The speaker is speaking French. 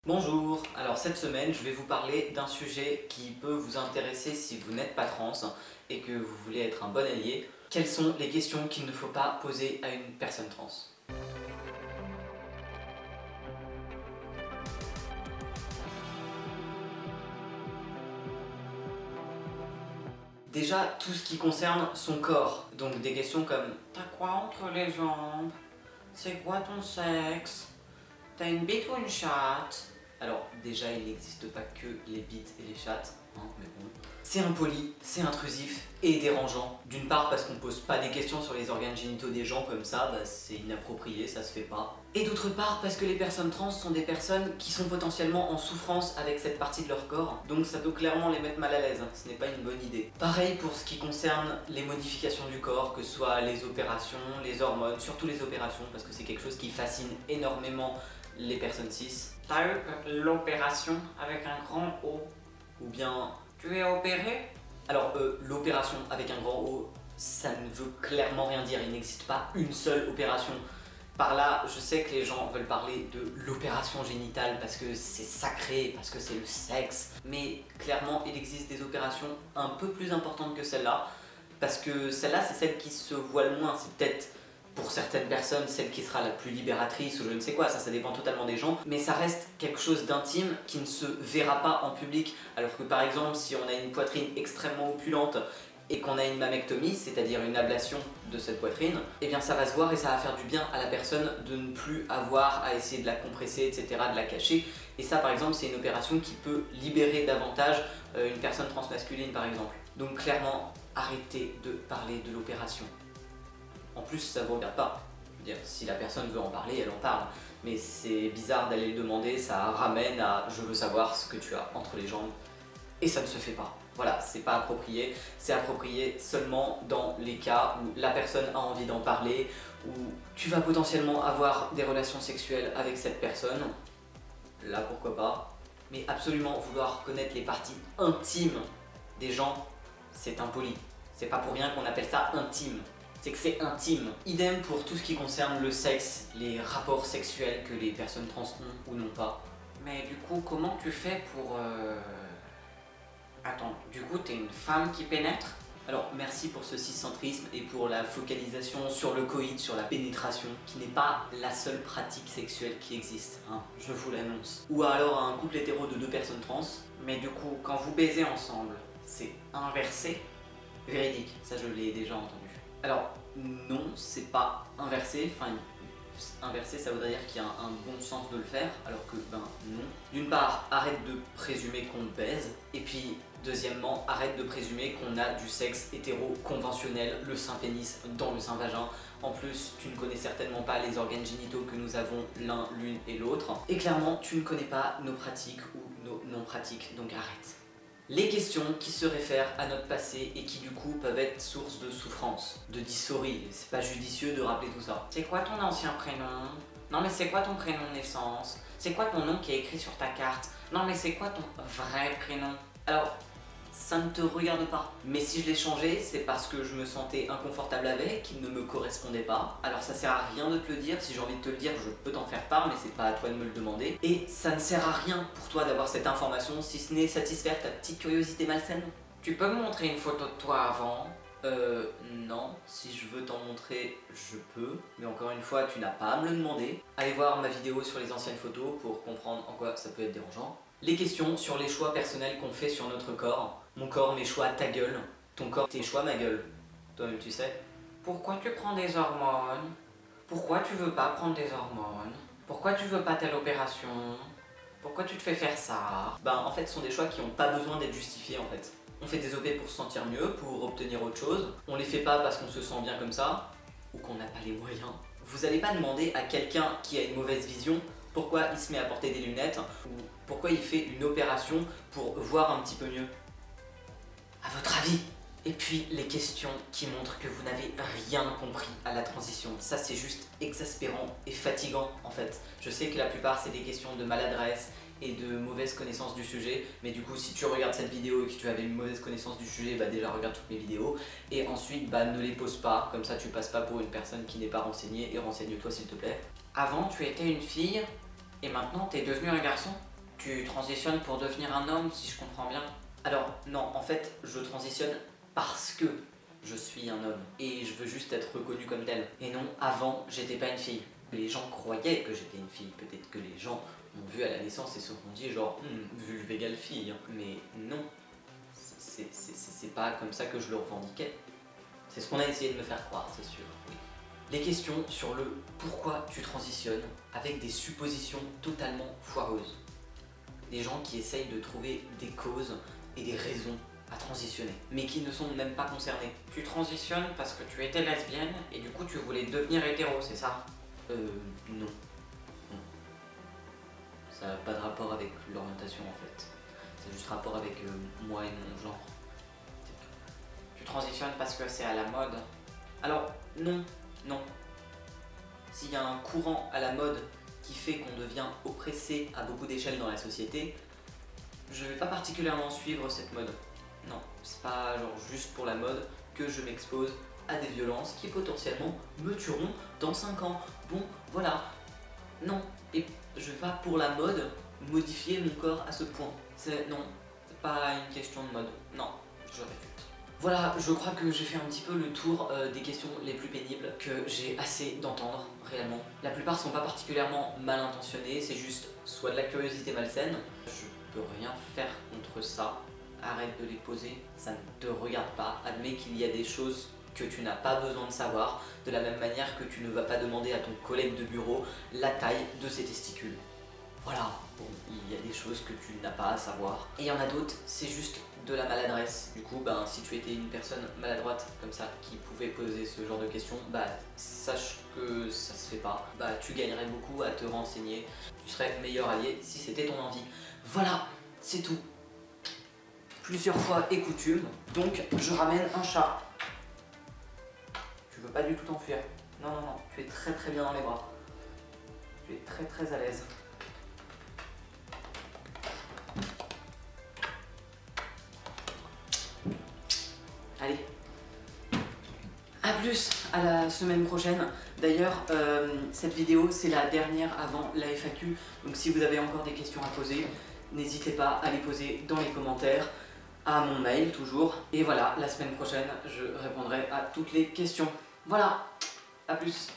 Bonjour, alors cette semaine je vais vous parler d'un sujet qui peut vous intéresser si vous n'êtes pas trans et que vous voulez être un bon allié. Quelles sont les questions qu'il ne faut pas poser à une personne trans? Déjà tout ce qui concerne son corps, donc des questions comme t'as quoi entre les jambes? C'est quoi ton sexe? T'as une bite ou une chatte? Alors déjà il n'existe pas que les bites et les chattes, hein, mais bon. C'est impoli, c'est intrusif et dérangeant. D'une part parce qu'on pose pas des questions sur les organes génitaux des gens comme ça, c'est inapproprié, ça se fait pas. Et d'autre part parce que les personnes trans sont des personnes qui sont potentiellement en souffrance avec cette partie de leur corps, donc ça peut clairement les mettre mal à l'aise, ce n'est pas une bonne idée. Pareil pour ce qui concerne les modifications du corps, que ce soit les opérations, les hormones, surtout les opérations parce que c'est quelque chose qui fascine énormément les personnes cis. T'as eu l'opération avec un grand O. Ou bien... Tu es opéré? Alors l'opération avec un grand O, ça ne veut clairement rien dire, il n'existe pas une seule opération. Par là, je sais que les gens veulent parler de l'opération génitale parce que c'est sacré, parce que c'est le sexe. Mais clairement, il existe des opérations un peu plus importantes que celle-là. Parce que celle-là, c'est celle qui se voit le moins. C'est peut-être, pour certaines personnes, celle qui sera la plus libératrice ou je ne sais quoi, ça dépend totalement des gens. Mais ça reste quelque chose d'intime qui ne se verra pas en public. Alors que par exemple, si on a une poitrine extrêmement opulente et qu'on a une mammectomie, c'est-à-dire une ablation de cette poitrine, eh bien ça va se voir et ça va faire du bien à la personne de ne plus avoir à essayer de la compresser, etc., de la cacher. Et ça par exemple c'est une opération qui peut libérer davantage une personne transmasculine par exemple. Donc clairement, arrêtez de parler de l'opération. En plus ça ne vous regarde pas. Je veux dire, si la personne veut en parler, elle en parle. Mais c'est bizarre d'aller le demander, ça ramène à je veux savoir ce que tu as entre les jambes. Et ça ne se fait pas. Voilà, c'est pas approprié. C'est approprié seulement dans les cas où la personne a envie d'en parler, où tu vas potentiellement avoir des relations sexuelles avec cette personne. Là, pourquoi pas. Mais absolument vouloir connaître les parties intimes des gens, c'est impoli. C'est pas pour rien qu'on appelle ça intime. C'est que c'est intime. Idem pour tout ce qui concerne le sexe, les rapports sexuels que les personnes trans ont ou n'ont pas. Mais du coup, comment tu fais pour... Attends, du coup, t'es une femme qui pénètre? Alors merci pour ce ciscentrisme et pour la focalisation sur le coït, sur la pénétration, qui n'est pas la seule pratique sexuelle qui existe, hein, je vous l'annonce. Ou alors un couple hétéro de deux personnes trans. Mais du coup, quand vous baisez ensemble, c'est inversé? Véridique, ça je l'ai déjà entendu. Alors non, c'est pas inversé, enfin inversé ça voudrait dire qu'il y a un bon sens de le faire, alors que ben non. D'une part, arrête de présumer qu'on baise, et puis deuxièmement, arrête de présumer qu'on a du sexe hétéro conventionnel, le sein pénis dans le sein vagin. En plus, tu ne connais certainement pas les organes génitaux que nous avons l'un, l'une et l'autre. Et clairement, tu ne connais pas nos pratiques ou nos non-pratiques, donc arrête. Les questions qui se réfèrent à notre passé et qui du coup peuvent être source de souffrance, de dysphorie, c'est pas judicieux de rappeler tout ça. C'est quoi ton ancien prénom? Non mais c'est quoi ton prénom de naissance? C'est quoi ton nom qui est écrit sur ta carte? Non mais c'est quoi ton vrai prénom? Alors, ça ne te regarde pas. Mais si je l'ai changé, c'est parce que je me sentais inconfortable avec, qu'il ne me correspondait pas. Alors ça sert à rien de te le dire, si j'ai envie de te le dire, je peux t'en faire part, mais c'est pas à toi de me le demander. Et ça ne sert à rien pour toi d'avoir cette information, si ce n'est satisfaire ta petite curiosité malsaine. Tu peux me montrer une photo de toi avant? Non, si je veux t'en montrer, je peux. Mais encore une fois, tu n'as pas à me le demander. Allez voir ma vidéo sur les anciennes photos pour comprendre en quoi ça peut être dérangeant. Les questions sur les choix personnels qu'on fait sur notre corps. Mon corps, mes choix, ta gueule. Ton corps, tes choix, ma gueule. Toi-même, tu sais. Pourquoi tu prends des hormones? Pourquoi tu veux pas prendre des hormones? Pourquoi tu veux pas telle opération? Pourquoi tu te fais faire ça? Ben, en fait, ce sont des choix qui n'ont pas besoin d'être justifiés, en fait. On fait des OP pour se sentir mieux, pour obtenir autre chose. On les fait pas parce qu'on se sent bien comme ça, ou qu'on n'a pas les moyens. Vous n'allez pas demander à quelqu'un qui a une mauvaise vision pourquoi il se met à porter des lunettes, ou pourquoi il fait une opération pour voir un petit peu mieux. À votre avis? Et puis les questions qui montrent que vous n'avez rien compris à la transition. Ça c'est juste exaspérant et fatigant en fait. Je sais que la plupart c'est des questions de maladresse et de mauvaise connaissance du sujet, mais du coup si tu regardes cette vidéo et que tu avais une mauvaise connaissance du sujet, bah déjà regarde toutes mes vidéos et ensuite bah ne les pose pas, comme ça tu passes pas pour une personne qui n'est pas renseignée et renseigne-toi s'il te plaît. Avant tu étais une fille et maintenant t'es devenu un garçon? Tu transitionnes pour devenir un homme, si je comprends bien. Alors non, en fait, je transitionne parce que je suis un homme et je veux juste être reconnu comme tel. Et non, avant, j'étais pas une fille. Les gens croyaient que j'étais une fille. Peut-être que les gens m'ont vu à la naissance et se sont dit genre vulve égale fille. Mais non, c'est pas comme ça que je le revendiquais. C'est ce qu'on a essayé de me faire croire, c'est sûr. Oui. Les questions sur le pourquoi tu transitionnes avec des suppositions totalement foireuses. Des gens qui essayent de trouver des causes et des raisons à transitionner, mais qui ne sont même pas concernés. Tu transitionnes parce que tu étais lesbienne et du coup tu voulais devenir hétéro, c'est ça? Non. Non. Ça n'a pas de rapport avec l'orientation en fait. C'est juste rapport avec moi et mon genre. Tu transitionnes parce que c'est à la mode. Alors, non, non. S'il y a un courant à la mode qui fait qu'on devient oppressé à beaucoup d'échelles dans la société, je vais pas particulièrement suivre cette mode. Non, c'est pas genre juste pour la mode que je m'expose à des violences qui potentiellement me tueront dans 5 ans. Bon, voilà. Non, et je vais pas pour la mode modifier mon corps à ce point. Non, c'est pas une question de mode. Non, je réfute. Voilà, je crois que j'ai fait un petit peu le tour des questions les plus pénibles que j'ai assez d'entendre réellement. La plupart sont pas particulièrement mal intentionnées, c'est juste soit de la curiosité malsaine. Je peux rien faire contre ça. Arrête de les poser, ça ne te regarde pas. Admets qu'il y a des choses que tu n'as pas besoin de savoir, de la même manière que tu ne vas pas demander à ton collègue de bureau la taille de ses testicules. Voilà, bon, il y a des choses que tu n'as pas à savoir. Et il y en a d'autres, c'est juste de la maladresse. Du coup, ben, si tu étais une personne maladroite comme ça, qui pouvait poser ce genre de questions, bah sache que ça se fait pas. Bah tu gagnerais beaucoup à te renseigner. Tu serais meilleur allié si c'était ton envie. Voilà, c'est tout. Plusieurs fois et coutume, donc je ramène un chat. Tu veux pas du tout t'enfuir. Non, non, non, tu es très très bien dans les bras. Tu es très très à l'aise. Allez, à plus, à la semaine prochaine. D'ailleurs, cette vidéo c'est la dernière avant la FAQ, donc si vous avez encore des questions à poser, n'hésitez pas à les poser dans les commentaires, à mon mail toujours. Et voilà, la semaine prochaine, je répondrai à toutes les questions. Voilà, à plus.